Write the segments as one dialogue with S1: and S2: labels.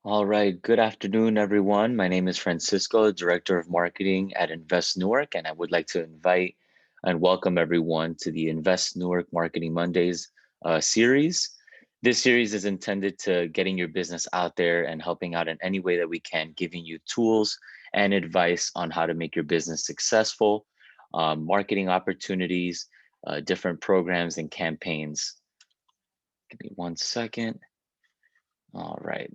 S1: All right. Good afternoon, everyone. My name is Francisco, Director of Marketing at Invest Newark, and I would like to invite and welcome everyone to the Invest Newark Marketing Mondays series. This series is intended to getting your business out there and helping out in any way that we can, giving you tools and advice on how to make your business successful, marketing opportunities, different programs and campaigns. Give me 1 second. All right.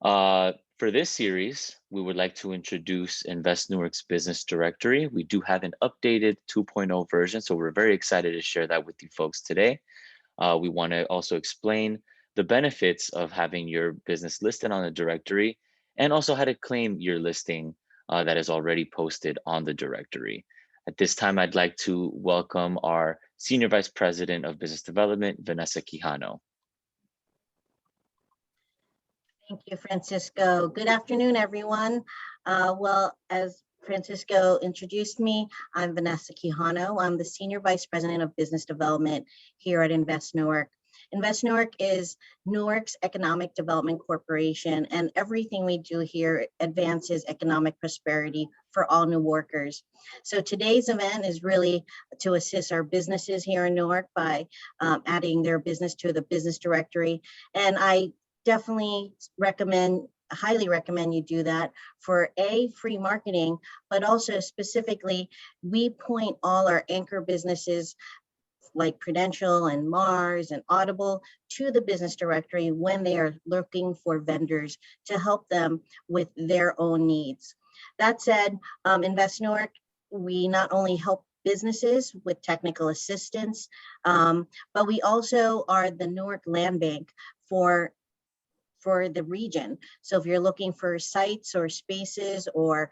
S1: For this series, we would like to introduce Invest Newark's Business Directory. We do have an updated 2.0 version, so we're very excited to share that with you folks today. We want to also explain the benefits of having your business listed on the directory and also how to claim your listing that is already posted on the directory. At this time, I'd like to welcome our Senior Vice President of Business Development, Vanessa Quijano.
S2: Thank you, Francisco. Good afternoon, everyone. As Francisco introduced me, I'm Vanessa Quijano. I'm the Senior Vice President of Business Development here at Invest Newark. Invest Newark is Newark's Economic Development Corporation, and everything we do here advances economic prosperity for all Newarkers. So today's event is really to assist our businesses here in Newark by adding their business to the business directory. And I definitely highly recommend you do that for free marketing, but also specifically, we point all our anchor businesses like Prudential and Mars and Audible to the business directory when they are looking for vendors to help them with their own needs. That said, Invest Newark, we not only help businesses with technical assistance, but we also are the Newark Land Bank for the region. So if you're looking for sites or spaces, or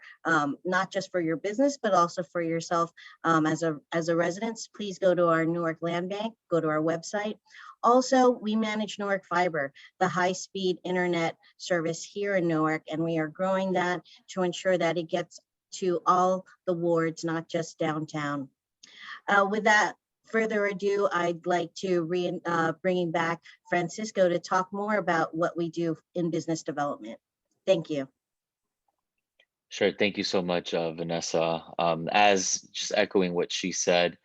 S2: not just for your business, but also for yourself as a resident, please go to our Newark Land Bank, go to our website. Also, we manage Newark Fiber, the high-speed internet service here in Newark, and we are growing that to ensure that it gets to all the wards, not just downtown. With that further ado, I'd like to bring back Francisco to talk more about what we do in business development. Thank you.
S1: Sure. Thank you so much, Vanessa. As just echoing what she said,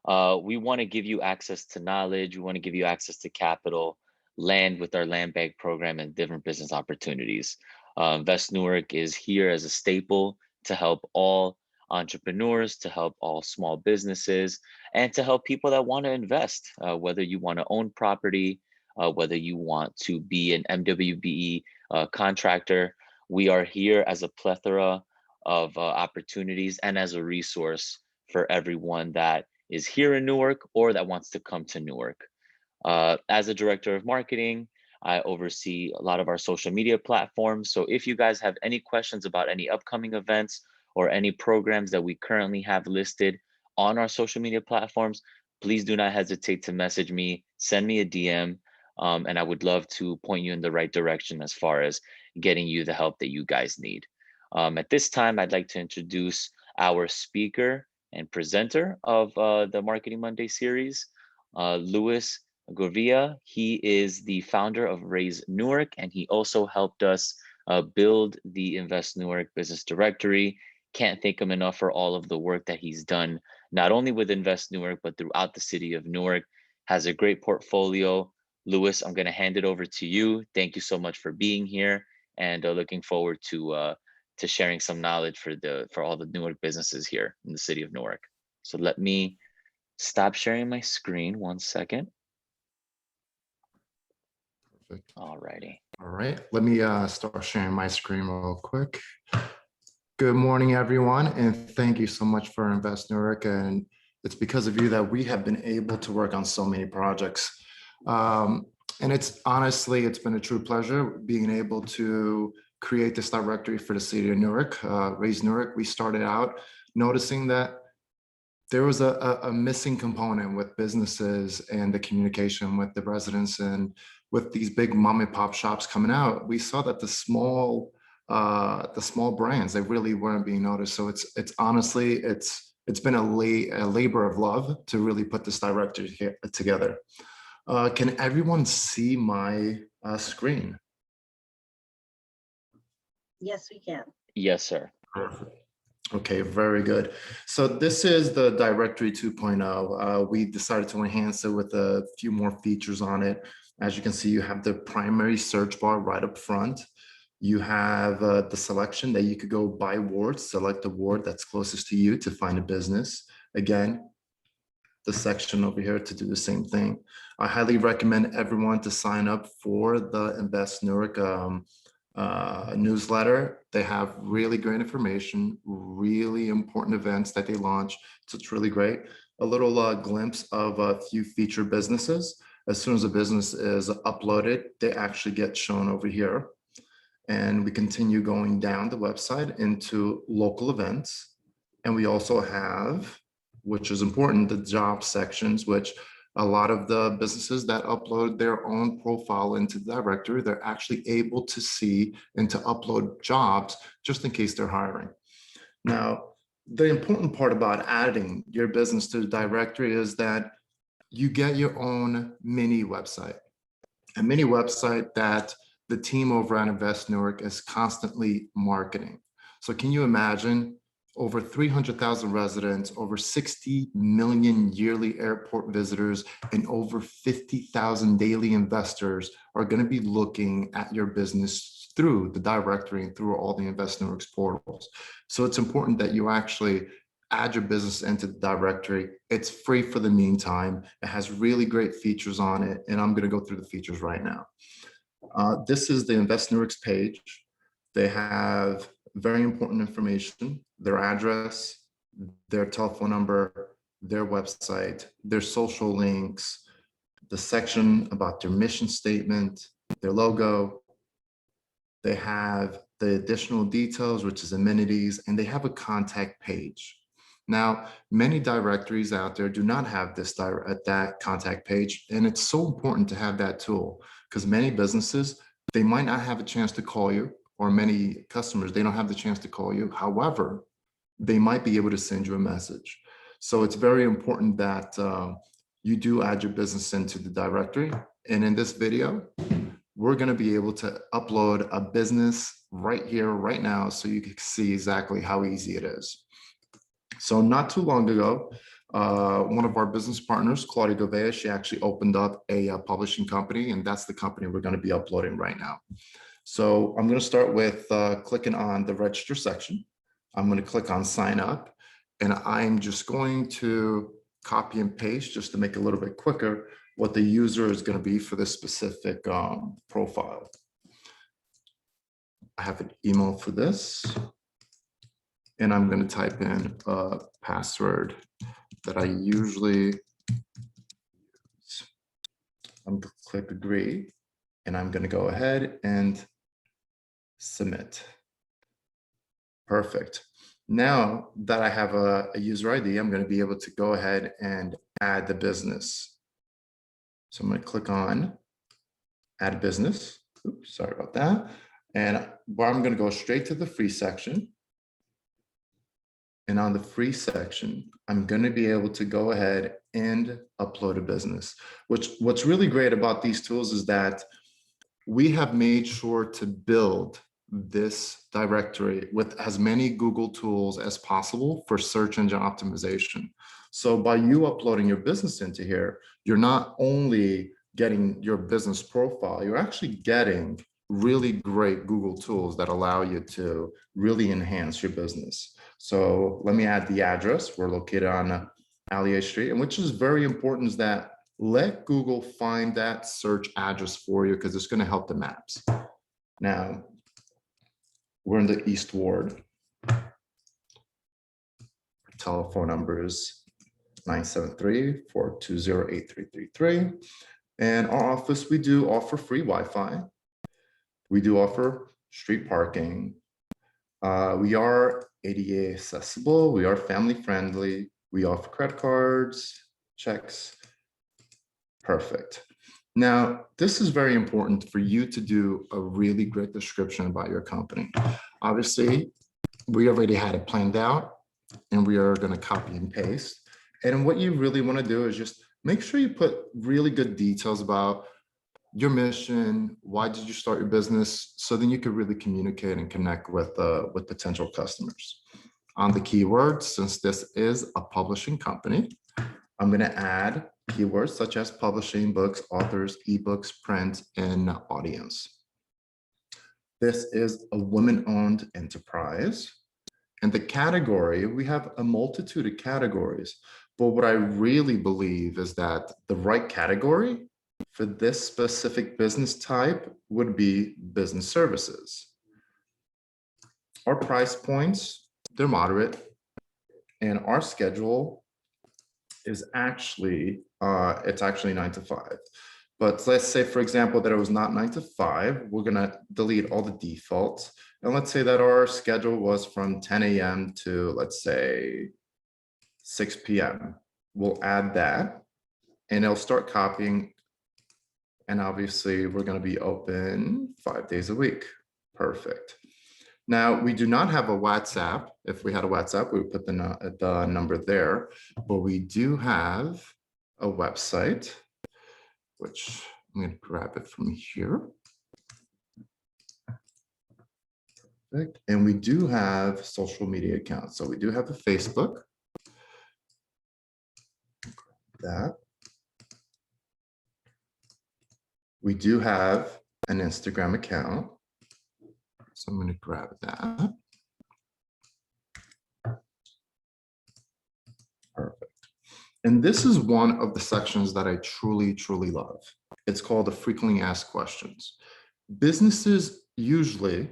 S1: we want to give you access to knowledge. We want to give you access to capital, land with our land bank program, and different business opportunities. Invest Newark is here as a staple to help all entrepreneurs, to help all small businesses, and to help people that want to invest, whether you want to own property, whether you want to be an MWBE contractor. We are here as a plethora of opportunities and as a resource for everyone that is here in Newark or that wants to come to Newark. As a director of marketing, I oversee a lot of our social media platforms. So if you guys have any questions about any upcoming events or any programs that we currently have listed on our social media platforms, please do not hesitate to message me, send me a DM, and I would love to point you in the right direction as far as getting you the help that you guys need. At this time, I'd like to introduce our speaker and presenter of the Marketing Monday series, Louis Gouveia. He is the founder of Raise Newark, and he also helped us build the Invest Newark Business Directory. Can't thank him enough for all of the work that he's done, not only with Invest Newark, but throughout the city of Newark. Has a great portfolio. Louis, I'm going to hand it over to you. Thank you so much for being here, and looking forward to sharing some knowledge for all the Newark businesses here in the city of Newark. So let me stop sharing my screen 1 second.
S3: Perfect.
S1: All righty.
S3: All right, let me start sharing my screen real quick. Good morning, everyone, and thank you so much for Invest Newark. And it's because of you that we have been able to work on so many projects. And it's been a true pleasure being able to create this directory for the city of Newark, Raise Newark. We started out noticing that there was a missing component with businesses and the communication with the residents, and with these big mom and pop shops coming out, we saw that the small brands, they really weren't being noticed. So it's honestly been a labor of love to really put this directory together. Can everyone see my screen?
S2: Yes, we can.
S1: Yes, sir.
S3: Perfect. Okay, very good. So this is the directory 2.0. We decided to enhance it with a few more features on it. As you can see, you have the primary search bar right up front. You have the selection that you could go by ward, select the ward that's closest to you to find a business. Again, the section over here to do the same thing. I highly recommend everyone to sign up for the Invest Newark newsletter. They have really great information, really important events that they launch. So it's really great. A little glimpse of a few featured businesses. As soon as a business is uploaded, they actually get shown over here. And we continue going down the website into local events. And we also have, which is important, the job sections, which a lot of the businesses that upload their own profile into the directory, they're actually able to see and to upload jobs just in case they're hiring. Now, the important part about adding your business to the directory is that you get your own mini website, a mini website that the team over at Invest Newark is constantly marketing. So can you imagine over 300,000 residents, over 60 million yearly airport visitors, and over 50,000 daily investors are going to be looking at your business through the directory and through all the Invest Newark's portals. So it's important that you actually add your business into the directory. It's free for the meantime. It has really great features on it, and I'm going to go through the features right now. This is the Invest Newark's page. They have very important information, their address, their telephone number, their website, their social links, the section about their mission statement, their logo. They have the additional details, which is amenities, and they have a contact page. Now, many directories out there do not have that contact page, and it's so important to have that tool because many businesses, they might not have a chance to call you, or many customers, they don't have the chance to call you. However, they might be able to send you a message. So it's very important that you do add your business into the directory. And in this video, we're going to be able to upload a business right here, right now, so you can see exactly how easy it is. So not too long ago, one of our business partners, Claudia Gouveia, she actually opened up a publishing company, and that's the company we're going to be uploading right now. So I'm going to start with clicking on the register section. I'm going to click on sign up, and I'm just going to copy and paste just to make it a little bit quicker what the user is going to be for this specific profile. I have an email for this, and I'm going to type in a password that I usually use. I'm going to click agree, and I'm going to go ahead and submit. Perfect. Now that I have a user ID, I'm going to be able to go ahead and add the business. So I'm going to click on add business. Oops, sorry about that. And I'm going to go straight to the free section. And on the free section, I'm going to be able to go ahead and upload a business. What's really great about these tools is that we have made sure to build this directory with as many Google tools as possible for search engine optimization. So by you uploading your business into here, you're not only getting your business profile, you're actually getting really great Google tools that allow you to really enhance your business. So let me add the address. We're located on Allier Street, and which is very important is that let Google find that search address for you because it's going to help the maps. Now, we're in the East Ward. Telephone number is 973-420-8333. And our office, we do offer free Wi-Fi. We do offer street parking. We are ADA accessible. We are family friendly. We offer credit cards, checks. Perfect. Now, this is very important for you to do a really great description about your company. Obviously, we already had it planned out, and we are going to copy and paste. And what you really want to do is just make sure you put really good details about your mission, why did you start your business? So then you could really communicate and connect with potential customers. On the keywords, since this is a publishing company, I'm going to add keywords such as publishing, books, authors, ebooks, print, and audience. This is a women-owned enterprise. And the category, we have a multitude of categories, but what I really believe is that the right category for this specific business type would be business services. Our price points, they're moderate, and our schedule is actually, it's actually 9 to 5. But let's say, for example, that it was not 9 to 5, we're gonna delete all the defaults. And let's say that our schedule was from 10 a.m. to, let's say, 6 p.m. We'll add that and it'll start copying. And obviously we're gonna be open 5 days a week. Perfect. Now, we do not have a WhatsApp. If we had a WhatsApp, we would put the number there, but we do have a website, which I'm going to grab it from here. Perfect. And we do have social media accounts. So we do have a Facebook. That. We do have an Instagram account. So I'm going to grab that. Perfect. And this is one of the sections that I truly, truly love. It's called the frequently asked questions. Businesses usually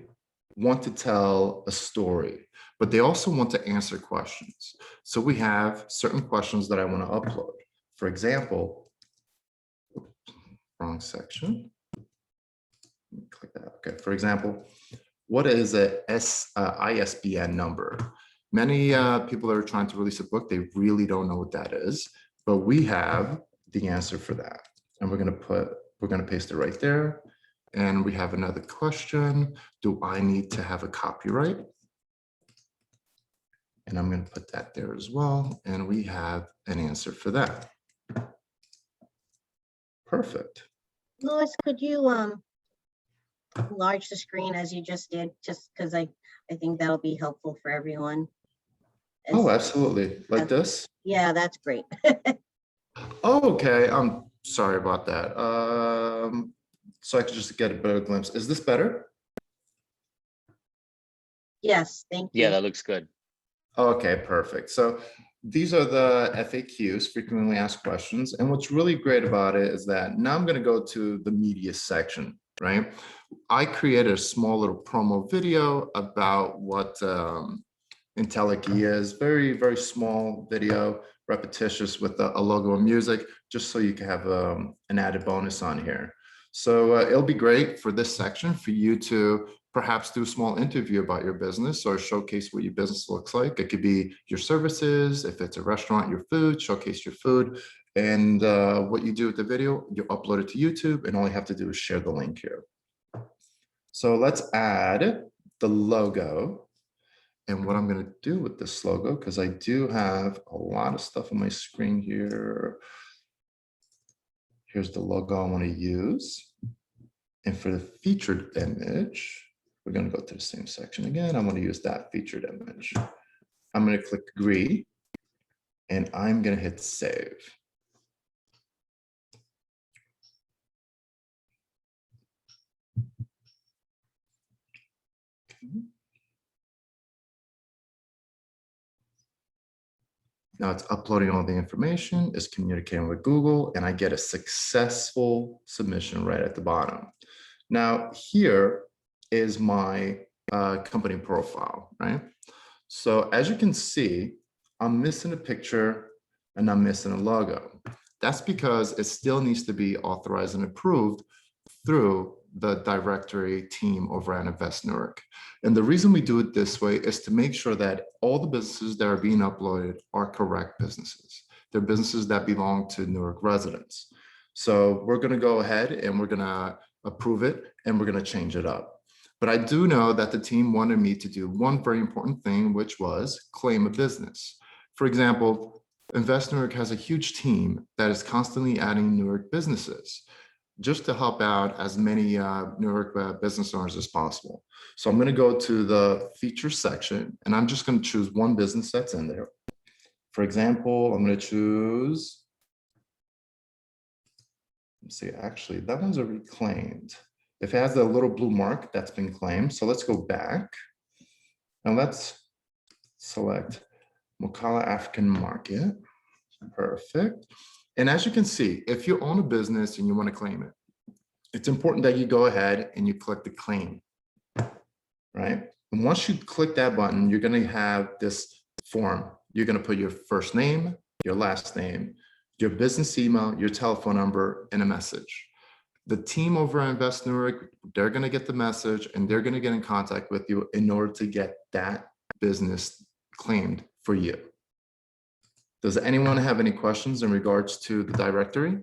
S3: want to tell a story, but they also want to answer questions. So we have certain questions that I want to upload. For example, wrong section. Click that. Okay. For example, what is a ISBN number? Many people that are trying to release a book, they really don't know what that is, but we have the answer for that. And we're going to paste it right there. And we have another question. Do I need to have a copyright? And I'm going to put that there as well. And we have an answer for that. Perfect.
S2: Louis, could you enlarge the screen as you just did, just because I think that'll be helpful for everyone.
S3: Oh, absolutely. Like this?
S2: Yeah, that's great.
S3: Oh, okay. I'm sorry about that. So I could just get a better glimpse. Is this better?
S2: Yes, thank you.
S1: Yeah, that looks good.
S3: Okay, perfect. So these are the FAQs, frequently asked questions. And what's really great about it is that now I'm going to go to the media section, right? I created a small little promo video about what IntelliKey is. Very, very small video, repetitious with a logo and music, just so you can have an added bonus on here. So it'll be great for this section for you to perhaps do a small interview about your business or showcase what your business looks like. It could be your services, if it's a restaurant, your food, showcase your food. And what you do with the video, you upload it to YouTube, and all you have to do is share the link here. So let's add the logo. And what I'm going to do with this logo, because I do have a lot of stuff on my screen here. Here's the logo I want to use. And for the featured image, we're going to go to the same section again. I'm going to use that featured image. I'm going to click agree, and I'm going to hit save. Okay. Now it's uploading all the information, it's communicating with Google, and I get a successful submission right at the bottom. Now here is my company profile, right? So as you can see, I'm missing a picture and I'm missing a logo. That's because it still needs to be authorized and approved through the directory team over at Invest Newark. And the reason we do it this way is to make sure that all the businesses that are being uploaded are correct businesses. They're businesses that belong to Newark residents. So we're going to go ahead and we're going to approve it and we're going to change it up. But I do know that the team wanted me to do one very important thing, which was claim a business. For example, Invest Newark has a huge team that is constantly adding Newark businesses. just to help out as many Newark business owners as possible. So I'm going to go to the features section, and I'm just going to choose one business that's in there. For example, I'm going to choose, let's see, actually, that one's already claimed. If it has the little blue mark, that's been claimed. So let's go back and let's select Mokala African Market. Perfect. And as you can see, if you own a business and you want to claim it, it's important that you go ahead and you click the claim, right? And once you click that button, you're going to have this form. You're going to put your first name, your last name, your business email, your telephone number, and a message. The team over at Invest Newark, they're going to get the message and they're going to get in contact with you in order to get that business claimed for you. Does anyone have any questions in regards to the directory?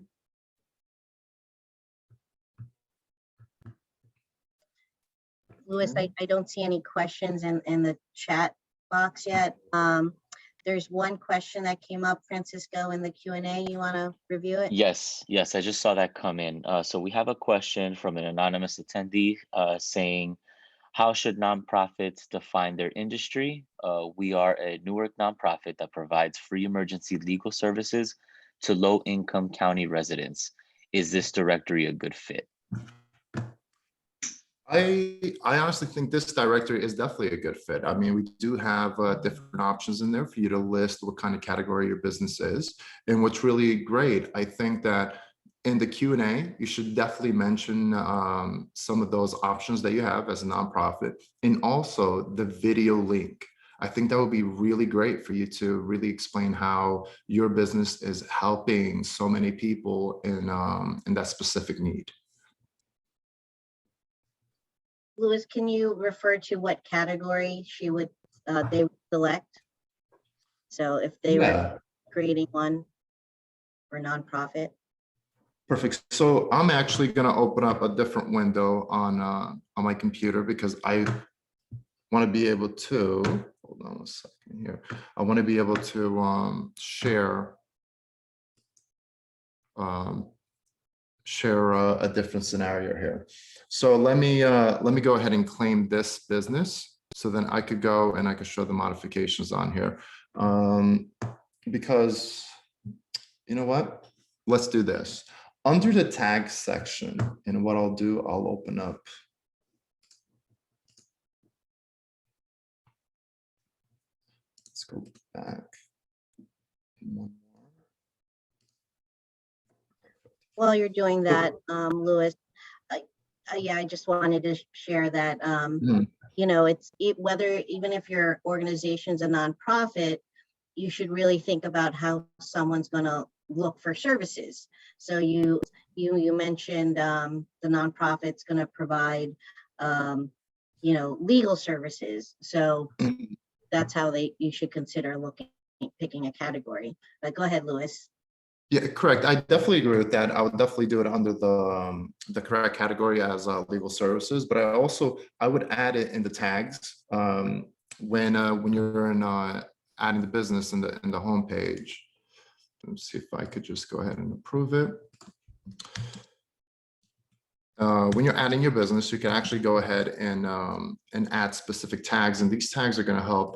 S2: Louis, I don't see any questions in the chat box yet. There's one question that came up, Francisco, in the Q&A. You want to review it?
S1: Yes, yes, I just saw that come in. So we have a question from an anonymous attendee saying, how should nonprofits define their industry? We are a Newark nonprofit that provides free emergency legal services to low-income county residents. Is this directory a good fit?
S3: I honestly think this directory is definitely a good fit. I mean, we do have different options in there for you to list what kind of category your business is. And what's really great, I think that in the Q&A, you should definitely mention some of those options that you have as a nonprofit, and also the video link. I think that would be really great for you to really explain how your business is helping so many people in that specific need.
S2: Louis, can you refer to what category they would select? So if they were creating one for nonprofit.
S3: Perfect. So I'm actually going to open up a different window on my computer because I want to be able to, hold on a second here. I want to be able to share a different scenario here. So let me go ahead and claim this business. So then I could go and I could show the modifications on here. Because you know what? Let's do this. Under the tag section, and what I'll do, I'll open up. Let's go back.
S2: While you're doing that, Louis, yeah, I just wanted to share that, you know, even if your organization's a nonprofit, you should really think about how someone's going to look for services. So you mentioned the nonprofit's going to provide, you know, legal services. So that's how you should consider picking a category. But go ahead, Louis.
S3: Yeah, correct. I definitely agree with that. I would definitely do it under the correct category as legal services, but I would add it in the tags when you're in adding the business in the home page. Let's see if I could just go ahead and approve it. When you're adding your business, you can actually go ahead and add specific tags, and these tags are going to help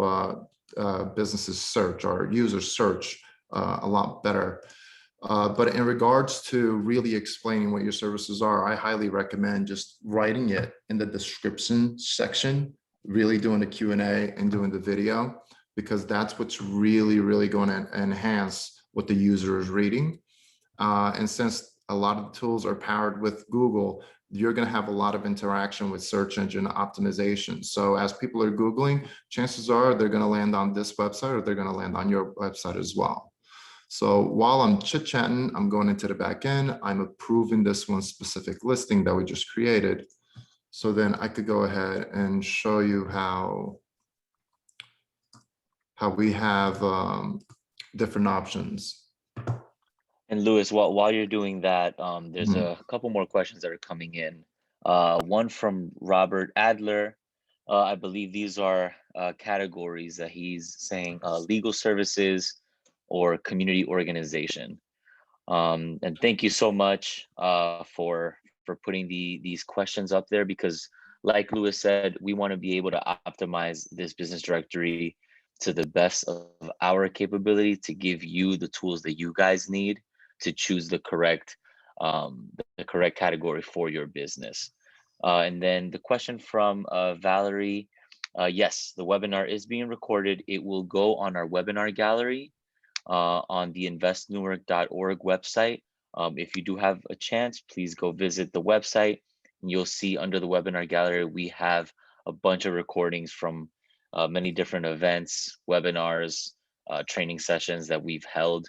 S3: businesses search or users search a lot better. But in regards to really explaining what your services are, I highly recommend just writing it in the description section, really doing the Q&A and doing the video, because that's what's really, really going to enhance what the user is reading. And since a lot of the tools are powered with Google, you're going to have a lot of interaction with search engine optimization. So as people are Googling, chances are they're going to land on this website or they're going to land on your website as well. So while I'm chit-chatting, I'm going into the back end. I'm approving this one specific listing that we just created. So then I could go ahead and show you how we have different options.
S1: And Louis, while you're doing that, there's a couple more questions that are coming in. One from Robert Adler. I believe these are categories that he's saying: legal services or community organization. And thank you so much for putting these questions up there, because like Lewis said, we want to be able to optimize this business directory to the best of our capability to give you the tools that you guys need to choose the correct category for your business. And then the question from Valerie, yes, the webinar is being recorded. It will go on our webinar gallery on the investnewark.org website. If you do have a chance, please go visit the website, and you'll see under the webinar gallery, we have a bunch of recordings from many different events, webinars, training sessions that we've held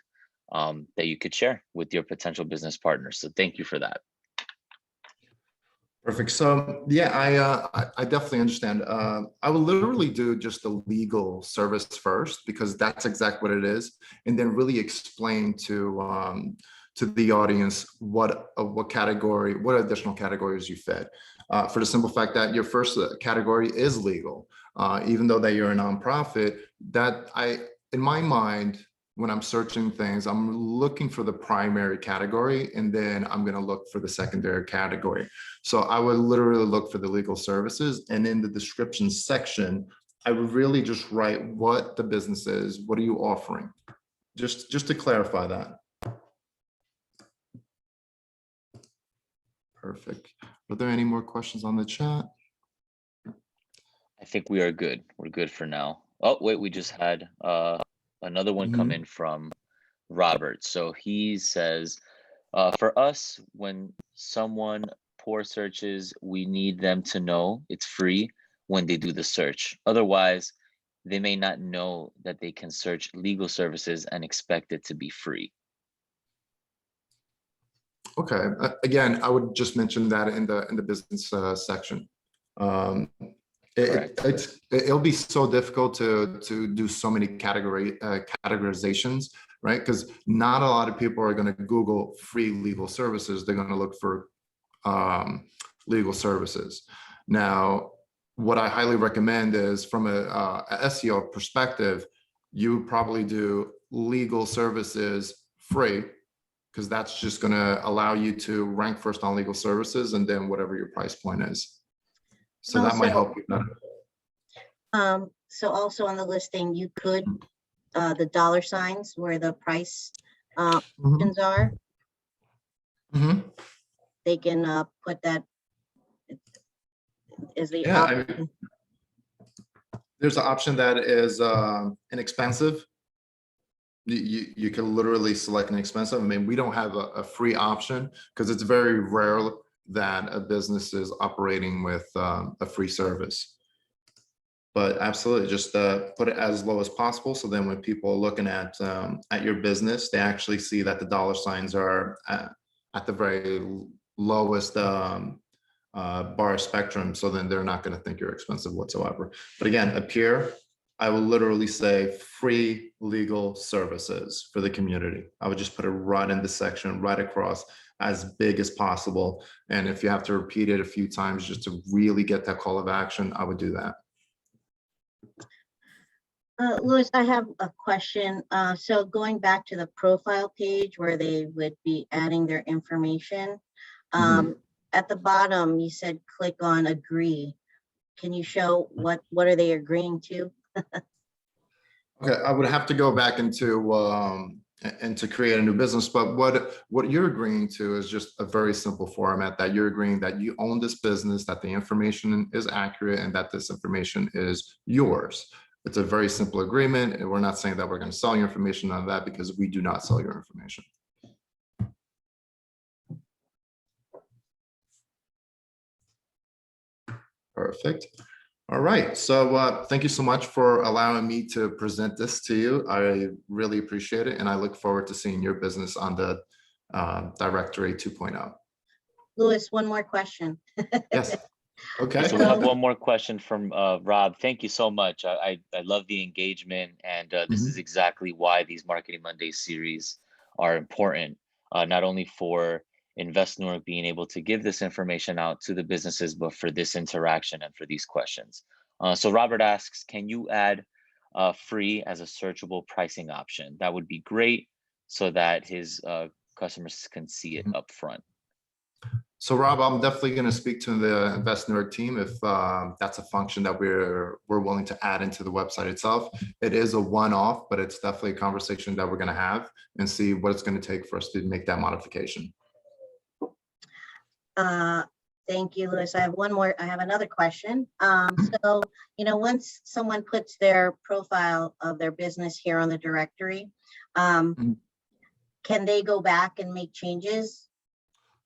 S1: that you could share with your potential business partners. So thank you for that.
S3: Perfect. So yeah, I definitely understand. I will literally do just the legal service first, because that's exactly what it is, and then really explain to the audience what category, what additional categories you fit. For the simple fact that your first category is legal, even though that you're a nonprofit. That in my mind, when I'm searching things, I'm looking for the primary category, and then I'm going to look for the secondary category. So I would literally look for the legal services, and in the description section, I would really just write what the business is, what are you offering, just to clarify that. Perfect. Are there any more questions on the chat?
S1: I think we are good. We're good for now. Oh, wait, we just had another one come in from Robert. So he says, for us, when someone poor searches, we need them to know it's free when they do the search. Otherwise, they may not know that they can search legal services and expect it to be free.
S3: Okay. Again, I would just mention that in the business section. It'll be so difficult to do so many categorizations, right? Because not a lot of people are going to Google free legal services. They're going to look for legal services. Now, what I highly recommend is, from a SEO perspective, you probably do legal services free, because that's just going to allow you to rank first on legal services, and then whatever your price point is. So that might help you better.
S2: So also on the listing, you could, the dollar signs where the price options are, they can put that as the option.
S3: I mean, there's an option that is inexpensive. You can literally select an expensive. I mean, we don't have a free option, because it's very rare that a business is operating with a free service. But absolutely, just put it as low as possible. So then when people are looking at your business, they actually see that the dollar signs are at the very lowest bar spectrum. So then they're not going to think you're expensive whatsoever. But again, up here, I will literally say free legal services for the community. I would just put it right in the section, right across, as big as possible. And if you have to repeat it a few times just to really get that call of action, I would do that.
S2: Louis, I have a question. So going back to the profile page where they would be adding their information, at the bottom, you said click on agree. Can you show what are they agreeing to?
S3: Okay, I would have to go back into and to create a new business, but what you're agreeing to is just a very simple format, that you're agreeing that you own this business, that the information is accurate, and that this information is yours. It's a very simple agreement, and we're not saying that we're going to sell your information on that, because we do not sell your information. Perfect. All right. So thank you so much for allowing me to present this to you. I really appreciate it. And I look forward to seeing your business on the Directory 2.0.
S2: Louis, one more question.
S3: Yes. Okay.
S1: So we have one more question from Rob. Thank you so much. I love the engagement, and this is exactly why these Marketing Monday series are important, not only for Invest Newark being able to give this information out to the businesses, but for this interaction and for these questions. So Robert asks, can you add free as a searchable pricing option? That would be great, so that his customers can see it
S3: Mhm.
S1: up front.
S3: So Rob, I'm definitely going to speak to the Invest Newark team if that's a function that we're willing to add into the website itself. It is a one-off, but it's definitely a conversation that we're going to have and see what it's going to take for us to make that modification.
S2: Thank you, Louis. I have another question. So, once someone puts their profile of their business here on the directory,
S3: Mhm.
S2: can they go back and make changes?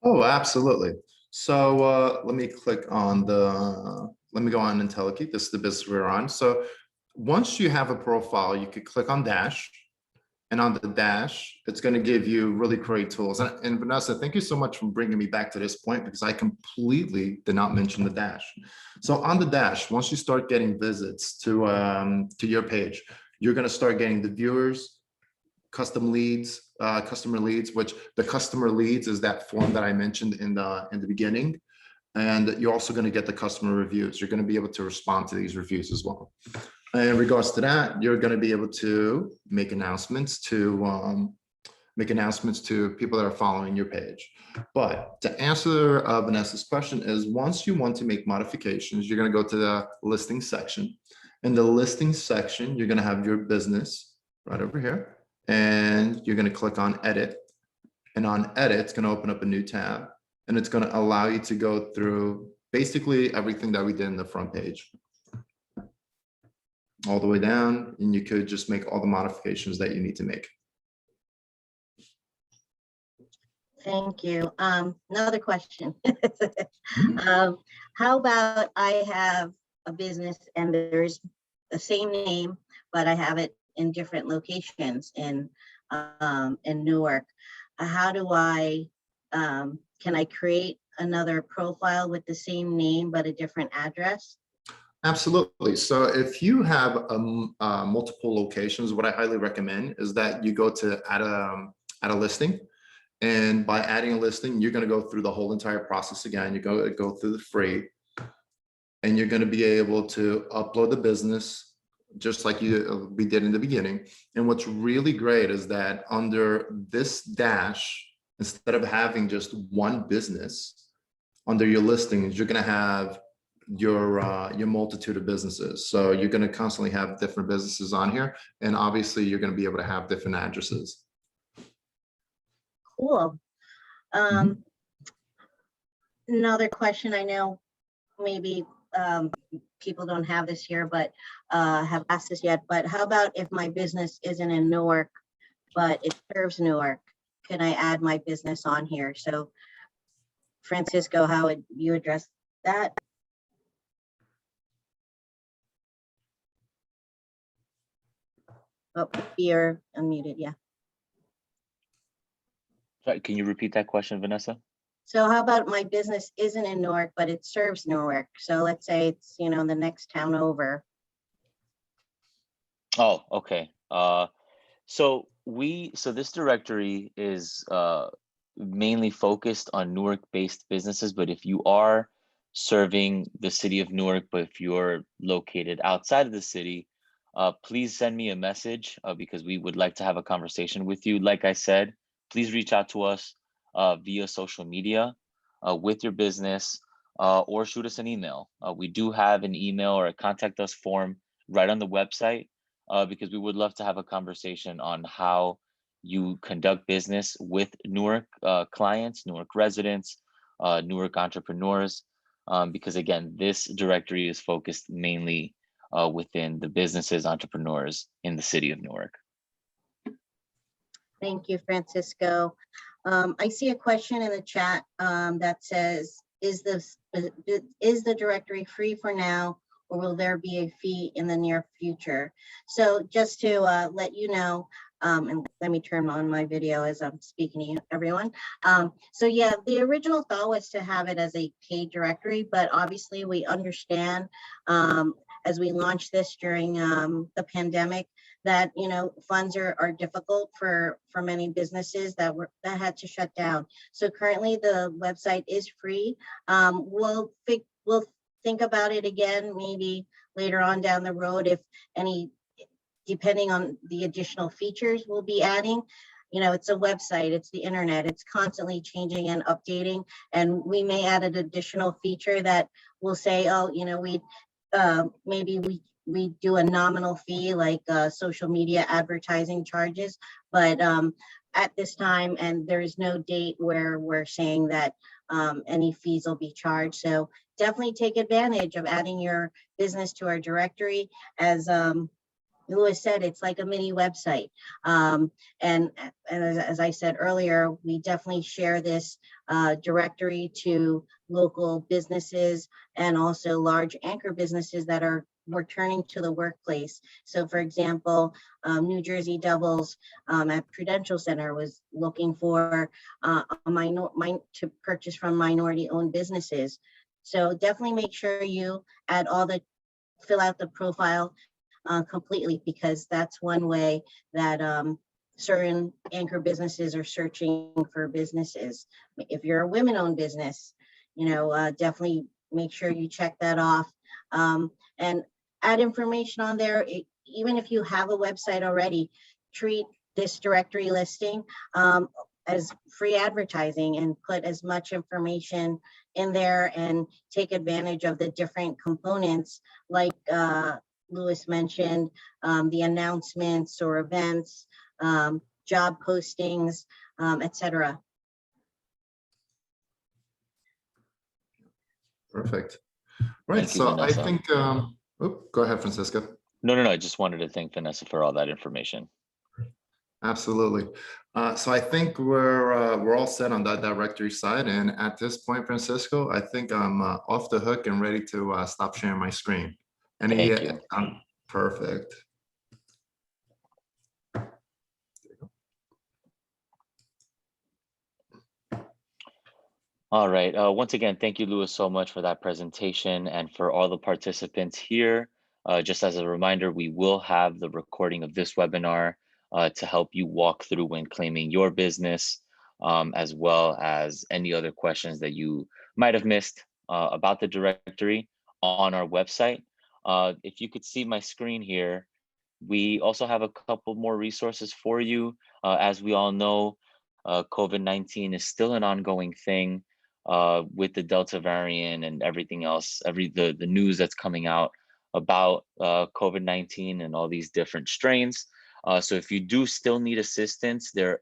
S3: Oh, absolutely. So let me click on let me go on IntelliKey. This is the business we're on. So once you have a profile, you could click on Dash. And on the dash, it's going to give you really great tools. And Vanessa, thank you so much for bringing me back to this point because I completely did not mention the dash. So on the dash, once you start getting visits to your page, you're going to start getting the viewers, custom leads, customer leads, which the customer leads is that form that I mentioned in the beginning. And you're also going to get the customer reviews. You're going to be able to respond to these reviews as well. In regards to that, you're going to be able to make announcements to people that are following your page. But to answer Vanessa's question is once you want to make modifications, you're going to go to the listing section. In the listing section, you're going to have your business right over here, and you're going to click on edit. And on edit, it's going to open up a new tab, and it's going to allow you to go through basically everything that we did in the front page, all the way down, and you could just make all the modifications that you need to make.
S2: Thank you. Another question. How about I have a business and there's the same name, but I have it in different locations in Newark. How do can I create another profile with the same name but a different address?
S3: Absolutely. So if you have multiple locations, what I highly recommend is that you go to add a listing. And by adding a listing, you're going to go through the whole entire process again. You go through the free, and you're going to be able to upload the business just like we did in the beginning. And what's really great is that under this dash, instead of having just one business under your listings, you're going to have your multitude of businesses. So you're going to constantly have different businesses on here, and obviously you're going to be able to have different addresses.
S2: Cool. Another question, I know maybe people don't have this here, but have asked this yet, but how about if my business isn't in Newark, but it serves Newark? Can I add my business on here? So Francisco, how would you address that? Oh, you're unmuted, yeah.
S1: Sorry, can you repeat that question, Vanessa?
S2: So how about my business isn't in Newark, but it serves Newark? So let's say it's, the next town over.
S1: Oh, okay. So this directory is mainly focused on Newark-based businesses, but if you are serving the city of Newark, but if you're located outside of the city, please send me a message because we would like to have a conversation with you. Like I said, please reach out to us via social media with your business or shoot us an email. We do have an email or a contact us form right on the website because we would love to have a conversation on how you conduct business with Newark clients, Newark residents, Newark entrepreneurs, because again, this directory is focused mainly within the businesses, entrepreneurs in the city of Newark.
S2: Thank you, Francisco. I see a question in the chat that says, is the directory free for now, or will there be a fee in the near future? So just to let you know, and let me turn on my video as I'm speaking to you, everyone. So yeah, the original thought was to have it as a paid directory, but obviously we understand as we launched this during the pandemic that funds are difficult for many businesses that had to shut down. So currently the website is free. We'll think about it again, maybe later on down the road, if any, depending on the additional features we'll be adding. it's a website, it's the internet, it's constantly changing and updating. And we may add an additional feature that will say, oh, maybe we do a nominal fee like social media advertising charges, but at this time, and there is no date where we're saying that any fees will be charged. So definitely take advantage of adding your business to our directory. As Louis said, it's like a mini website. And as I said earlier, we definitely share this directory to local businesses and also large anchor businesses that are returning to the workplace. So for example, New Jersey Devils at Prudential Center was looking for to purchase from minority-owned businesses. So definitely make sure you fill out the profile completely, because that's one way that certain anchor businesses are searching for businesses. If you're a women-owned business, definitely make sure you check that off and add information on there. Even if you have a website already, treat this directory listing as free advertising and put as much information in there and take advantage of the different components like Louis mentioned, the announcements or events, job postings, etc.
S3: Perfect. Right.
S1: Thank you,
S3: So I
S1: Vanessa.
S3: think, go ahead, Francisco.
S1: No. I just wanted to thank Vanessa for all that information.
S3: Absolutely. So I think we're all set on that directory side. And at this point, Francisco, I think I'm off the hook and ready to stop sharing my screen.
S1: Thank you.
S3: Perfect.
S1: All right. Once again, thank you, Louis, so much for that presentation and for all the participants here. Just as a reminder, we will have the recording of this webinar to help you walk through when claiming your business, as well as any other questions that you might have missed about the directory on our website. If you could see my screen here, we also have a couple more resources for you. As we all know, COVID-19 is still an ongoing thing with the Delta variant and everything else, the news that's coming out about COVID-19 and all these different strains. So if you do still need assistance, there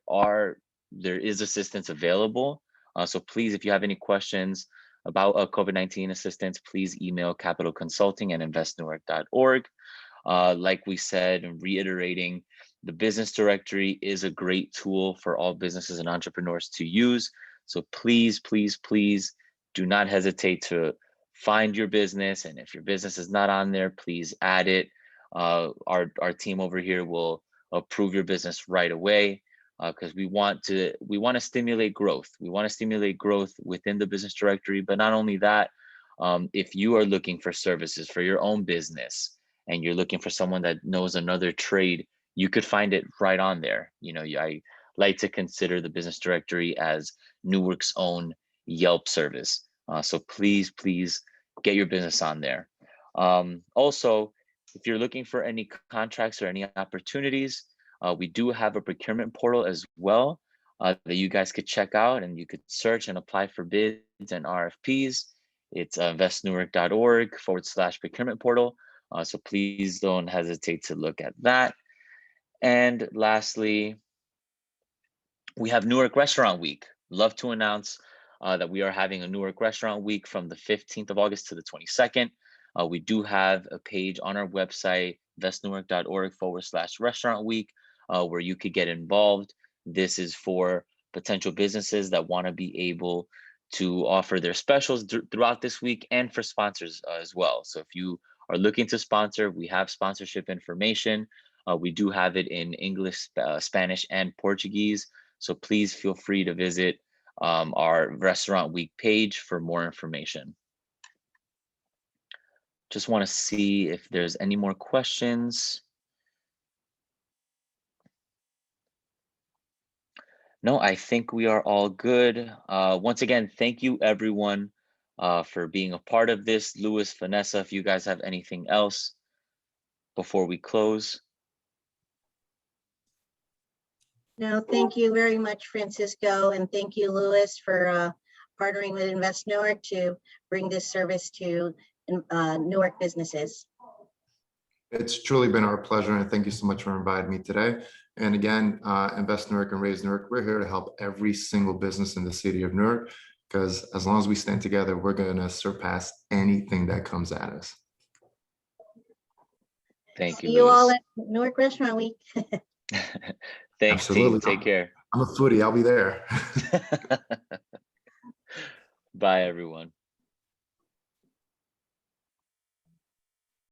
S1: is assistance available. So please, if you have any questions about COVID-19 assistance, please email capitalconsulting@investnewark.org. Like we said, and reiterating, the business directory is a great tool for all businesses and entrepreneurs to use. So please, please, please do not hesitate to find your business. And if your business is not on there, please add it. Our team over here will approve your business right away, because we want to stimulate growth. We want to stimulate growth within the business directory. But not only that, if you are looking for services for your own business and you're looking for someone that knows another trade, you could find it right on there. I like to consider the business directory as Newark's own Yelp service. So please, please get your business on there. Also, if you're looking for any contracts or any opportunities, we do have a procurement portal as well that you guys could check out, and you could search and apply for bids and RFPs. It's investnewark.org/procurement portal. So please don't hesitate to look at that. And lastly, we have Newark Restaurant Week. Love to announce that we are having a Newark Restaurant Week from the 15th of August to the 22nd. We do have a page on our website, investnewark.org/restaurant week, where you could get involved. This is for potential businesses that want to be able to offer their specials throughout this week, and for sponsors as well. So if you are looking to sponsor, we have sponsorship information. We do have it in English, Spanish, and Portuguese. So please feel free to visit our Restaurant Week page for more information. Just want to see if there's any more questions. No, I think we are all good. Once again, thank you everyone for being a part of this. Louis, Vanessa, if you guys have anything else before we close.
S2: No, thank you very much, Francisco, and thank you, Louis, for partnering with Invest Newark to bring this service to Newark businesses.
S3: It's truly been our pleasure, and thank you so much for inviting me today. And again, Invest Newark and Raise Newark, we're here to help every single business in the city of Newark, because as long as we stand together, we're going to surpass anything that comes at us.
S1: Thank you,
S2: See you all
S1: Louis.
S2: at Newark Restaurant Week.
S1: Thanks,
S3: Absolutely.
S1: team. Take care.
S3: I'm a foodie. I'll be there.
S1: Bye, everyone.